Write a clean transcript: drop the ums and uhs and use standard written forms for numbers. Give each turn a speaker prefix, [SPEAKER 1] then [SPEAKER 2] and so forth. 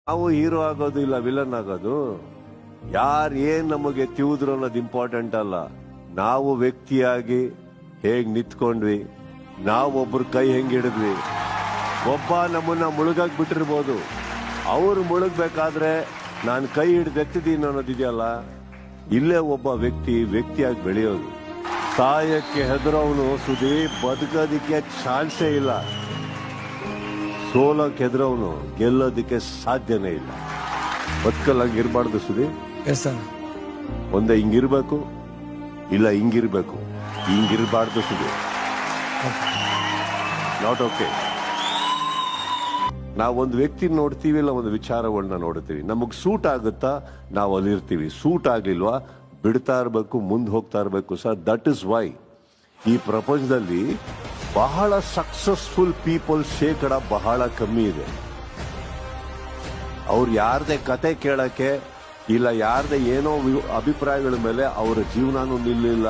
[SPEAKER 1] ನಾವು ಹೀರೋ ಆಗೋದು ಇಲ್ಲ ವಿಲನ್ ಆಗೋದು. ಯಾರು ಏನ್ ನಮಗೆ ತಿವಿದ್ರು ಅನ್ನೋದು ಇಂಪಾರ್ಟೆಂಟ್ ಅಲ್ಲ. ನಾವು ವ್ಯಕ್ತಿಯಾಗಿ ಹೇಗ್ ನಿಂತ್ಕೊಂಡ್ವಿ, ನಾವು ಒಬ್ರು ಕೈ ಹೆಂಗ್ ಹಿಡಿದ್ವಿ. ಒಬ್ಬ ನಮ್ಮನ್ನ ಮುಳುಗಾಕ್ ಬಿಟ್ಟಿರ್ಬೋದು, ಅವ್ರು ಮುಳುಗ್ಬೇಕಾದ್ರೆ ನಾನು ಕೈ ಹಿಡಿದು ಎತ್ತಿದ್ದೀನಿ ಅನ್ನೋದಿದೆಯಲ್ಲ, ಇಲ್ಲೇ ಒಬ್ಬ ವ್ಯಕ್ತಿಯಾಗಿ ಬೆಳೆಯೋದು. ಸಾಯಕ್ಕೆ ಹೆದರೋನು ಸುದಿ ಬದುಕೋದಿಕ್ಕೆ ಚಾನ್ಸೇ ಇಲ್ಲ. ಸೋಲಕ್ಕೆ ಹೆದರೋನು ಗೆಲ್ಲೋದಿಕ್ಕೆ ಸಾಧ್ಯನೇ ಇಲ್ಲ. ಬದುಕಲ್ಲ ಹಂಗಿರ್ಬಾರ್ದು ಸುದಿ. ಒಂದೇ ಹಿಂಗಿರ್ಬೇಕು, ಇಲ್ಲ ಹಿಂಗಿರ್ಬೇಕು. ಹಿಂಗಿರ್ಬಾರ್ದು ಸುದಿ. Not okay. ನಾವೊಂದು ವ್ಯಕ್ತಿ ನೋಡ್ತೀವಿ, ಇಲ್ಲ ಒಂದು ವಿಚಾರಗಳನ್ನ ನೋಡ್ತೀವಿ, ನಮಗ್ ಸೂಟ್ ಆಗುತ್ತಾ ನಾವು ಅಲ್ಲಿರ್ತೀವಿ. ಸೂಟ್ ಆಗ್ಲಿಲ್ವಾ ಬಿಡ್ತಾ ಇರ್ಬೇಕು, ಮುಂದೆ ಹೋಗ್ತಾ ಇರ್ಬೇಕು ಸರ್. ದಟ್ ಇಸ್ ವೈ ಈ ಪ್ರಪಂಚದಲ್ಲಿ ಬಹಳ ಸಕ್ಸಸ್ಫುಲ್ ಪೀಪಲ್ ಶೇಕಡ ಬಹಳ ಕಮ್ಮಿ ಇದೆ. ಅವ್ರು ಯಾರದೇ ಕತೆ ಕೇಳಕ್ಕೆ, ಇಲ್ಲ ಯಾರದೇ ಏನೋ ಅಭಿಪ್ರಾಯಗಳ ಮೇಲೆ ಅವರ ಜೀವನನೂ ನಿಲ್ಲಿಲ್ಲ,